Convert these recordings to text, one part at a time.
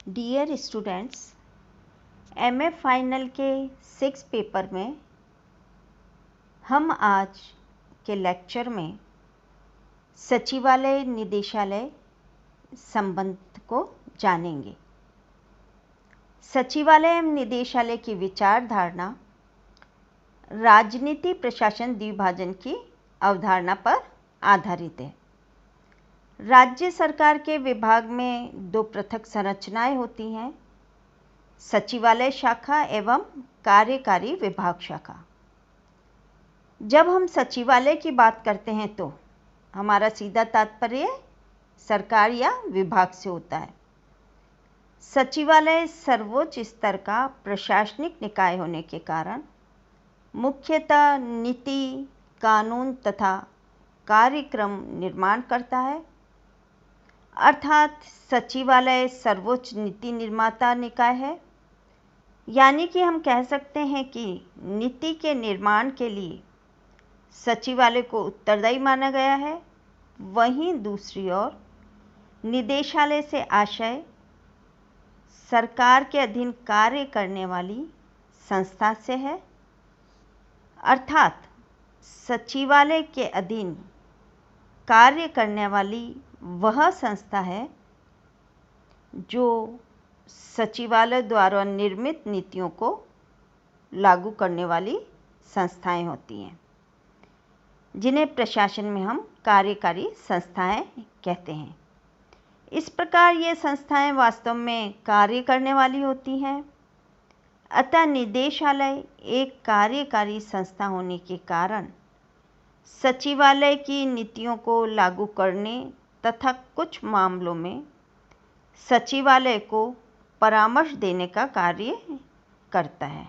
Dear students, MA final के 6 paper में हम आज के लेक्चर में सचिवालय निदेशालय संबंध को जानेंगे। सचिवालय एवं निदेशालय की विचारधारणा राजनीति प्रशासन द्विभाजन की अवधारणा पर आधारित है। राज्य सरकार के विभाग में 2 पृथक संरचनाएं होती हैं, सचिवालय शाखा एवं कार्यकारी विभाग शाखा। जब हम सचिवालय की बात करते हैं तो हमारा सीधा तात्पर्य सरकार या विभाग से होता है। सचिवालय सर्वोच्च स्तर का प्रशासनिक निकाय होने के कारण मुख्यतः नीति, कानून तथा कार्यक्रम निर्माण करता है। अर्थात सचिवालय सर्वोच्च नीति निर्माता निकाय है। यानी कि हम कह सकते हैं कि नीति के निर्माण के लिए सचिवालय को उत्तरदायी माना गया है। वहीं दूसरी ओर निदेशालय से आशय सरकार के अधीन कार्य करने वाली संस्था से है। अर्थात सचिवालय के अधीन कार्य करने वाली वह संस्था है जो सचिवालय द्वारा निर्मित नीतियों को लागू करने वाली संस्थाएं होती हैं, जिन्हें प्रशासन में हम कार्यकारी संस्थाएं कहते हैं। इस प्रकार ये संस्थाएं वास्तव में कार्य करने वाली होती हैं। अतः निदेशालय एक कार्यकारी संस्था होने के कारण सचिवालय की नीतियों को लागू करने तथा कुछ मामलों में सचिवालय को परामर्श देने का कार्य करता है।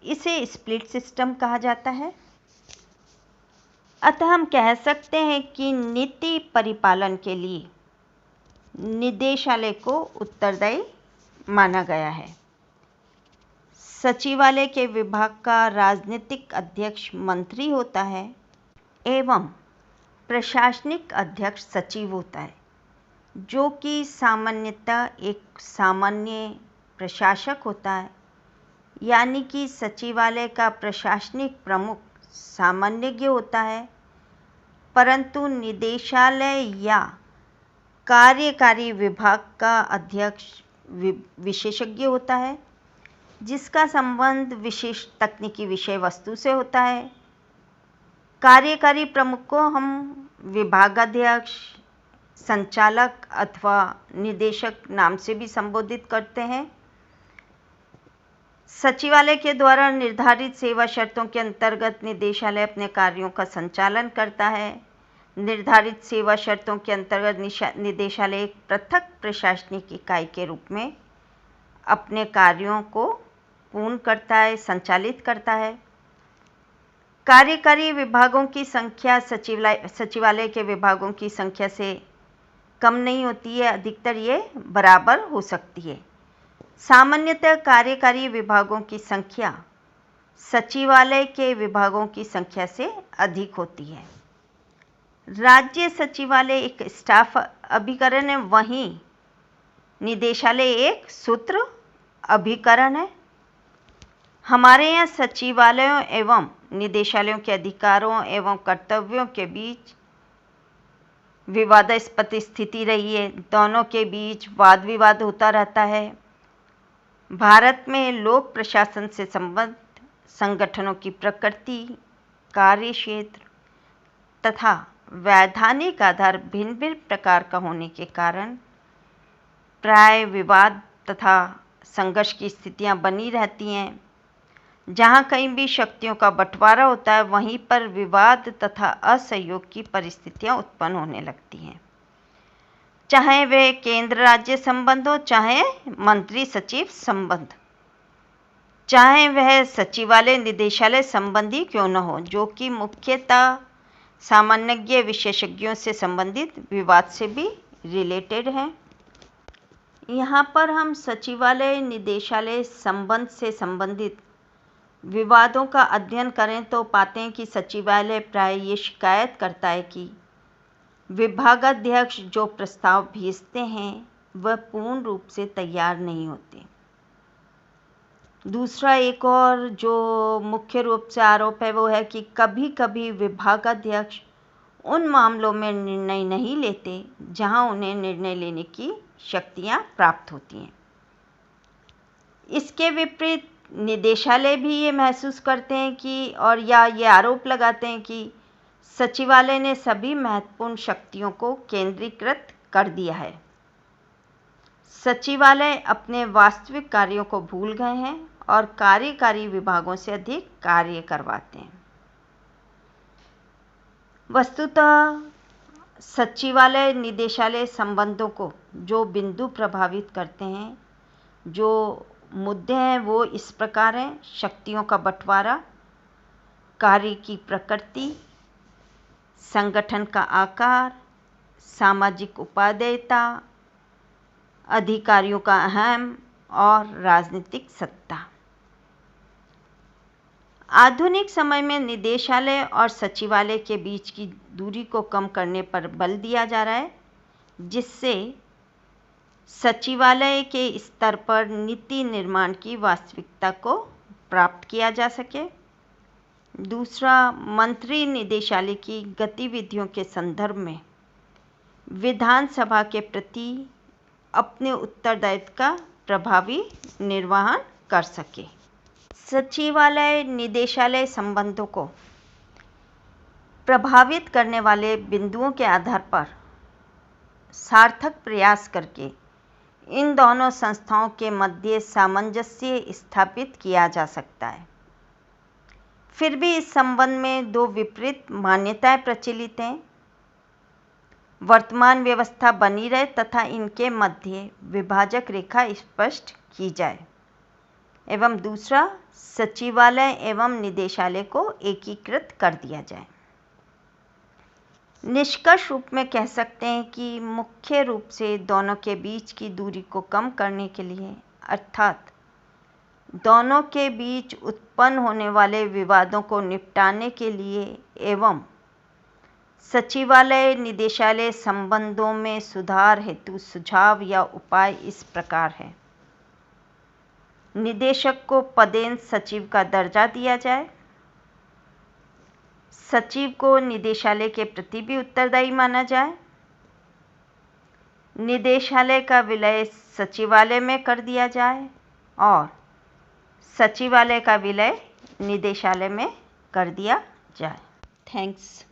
इसे स्प्लिट सिस्टम कहा जाता है। अतः हम कह सकते हैं कि नीति परिपालन के लिए निदेशालय को उत्तरदायी माना गया है। सचिवालय के विभाग का राजनीतिक अध्यक्ष मंत्री होता है एवं प्रशासनिक अध्यक्ष सचिव होता है, जो कि सामान्यतः एक सामान्य प्रशासक होता है। यानी कि सचिवालय का प्रशासनिक प्रमुख सामान्यज्ञ होता है, परंतु निदेशालय या कार्यकारी विभाग का अध्यक्ष विशेषज्ञ होता है, जिसका संबंध विशेष तकनीकी विषय वस्तु से होता है। कार्यकारी प्रमुख को हम विभागाध्यक्ष, संचालक अथवा निदेशक नाम से भी संबोधित करते हैं। सचिवालय के द्वारा निर्धारित सेवा शर्तों के अंतर्गत निदेशालय अपने कार्यों का संचालन करता है। निर्धारित सेवा शर्तों के अंतर्गत निदेशालय एक पृथक प्रशासनिक इकाई के रूप में अपने कार्यों को पूर्ण करता है, संचालित करता है। कार्यकारी विभागों की संख्या सचिवालय के विभागों की संख्या से कम नहीं होती है, अधिकतर ये बराबर हो सकती है। सामान्यतः कार्यकारी विभागों की संख्या सचिवालय के विभागों की संख्या से अधिक होती है। राज्य सचिवालय एक स्टाफ अभिकरण है, वहीं निदेशालय एक सूत्र अभिकरण है। हमारे यहाँ सचिवालयों एवं निदेशालयों के अधिकारों एवं कर्तव्यों के बीच विवादास्पद स्थिति रही है। दोनों के बीच वाद विवाद होता रहता है। भारत में लोक प्रशासन से संबद्ध संगठनों की प्रकृति, कार्यक्षेत्र तथा वैधानिक आधार भिन्न भिन्न प्रकार का होने के कारण प्राय विवाद तथा संघर्ष की स्थितियां बनी रहती हैं। जहां कहीं भी शक्तियों का बंटवारा होता है, वहीं पर विवाद तथा असहयोग की परिस्थितियां उत्पन्न होने लगती हैं, चाहे वह केंद्र राज्य संबंध हो, चाहे मंत्री सचिव संबंध, चाहे वह सचिवालय निदेशालय संबंधी क्यों न हो, जो कि मुख्यतः सामान्यज्ञ विशेषज्ञों से संबंधित विवाद से भी रिलेटेड है। यहाँ पर हम सचिवालय निदेशालय संबंध से संबंधित विवादों का अध्ययन करें तो पाते हैं कि सचिवालय प्राय ये शिकायत करता है कि विभागाध्यक्ष जो प्रस्ताव भेजते हैं वह पूर्ण रूप से तैयार नहीं होते। दूसरा एक और जो मुख्य रूप से आरोप है वो है कि कभी कभी विभागाध्यक्ष उन मामलों में निर्णय नहीं लेते जहां उन्हें निर्णय लेने की शक्तियां प्राप्त होती हैं। इसके विपरीत निदेशालय भी ये महसूस करते हैं कि या ये आरोप लगाते हैं कि सचिवालय ने सभी महत्वपूर्ण शक्तियों को केंद्रीकृत कर दिया है। सचिवालय अपने वास्तविक कार्यों को भूल गए हैं और कार्यकारी विभागों से अधिक कार्य करवाते हैं। वस्तुतः सचिवालय निदेशालय संबंधों को जो बिंदु प्रभावित करते हैं, जो मुद्दे हैं, वो इस प्रकार हैं: शक्तियों का बंटवारा, कार्य की प्रकृति, संगठन का आकार, सामाजिक उपादेयता, अधिकारियों का अहम और राजनीतिक सत्ता। आधुनिक समय में निदेशालय और सचिवालय के बीच की दूरी को कम करने पर बल दिया जा रहा है, जिससे सचिवालय के स्तर पर नीति निर्माण की वास्तविकता को प्राप्त किया जा सके। दूसरा, मंत्री निदेशालय की गतिविधियों के संदर्भ में विधानसभा के प्रति अपने उत्तरदायित्व का प्रभावी निर्वहन कर सके। सचिवालय निदेशालय संबंधों को प्रभावित करने वाले बिंदुओं के आधार पर सार्थक प्रयास करके इन दोनों संस्थाओं के मध्य सामंजस्य स्थापित किया जा सकता है। फिर भी इस संबंध में दो विपरीत मान्यताएं प्रचलित हैं। वर्तमान व्यवस्था बनी रहे तथा इनके मध्य विभाजक रेखा स्पष्ट की जाए, एवं दूसरा, सचिवालय एवं निदेशालय को एकीकृत कर दिया जाए। निष्कर्ष रूप में कह सकते हैं कि मुख्य रूप से दोनों के बीच की दूरी को कम करने के लिए, अर्थात दोनों के बीच उत्पन्न होने वाले विवादों को निपटाने के लिए एवं सचिवालय निदेशालय संबंधों में सुधार हेतु सुझाव या उपाय इस प्रकार है: निदेशक को पदेन सचिव का दर्जा दिया जाए, सचिव को निदेशालय के प्रति भी उत्तरदायी माना जाए, निदेशालय का विलय सचिवालय में कर दिया जाए और सचिवालय का विलय निदेशालय में कर दिया जाए। थैंक्स।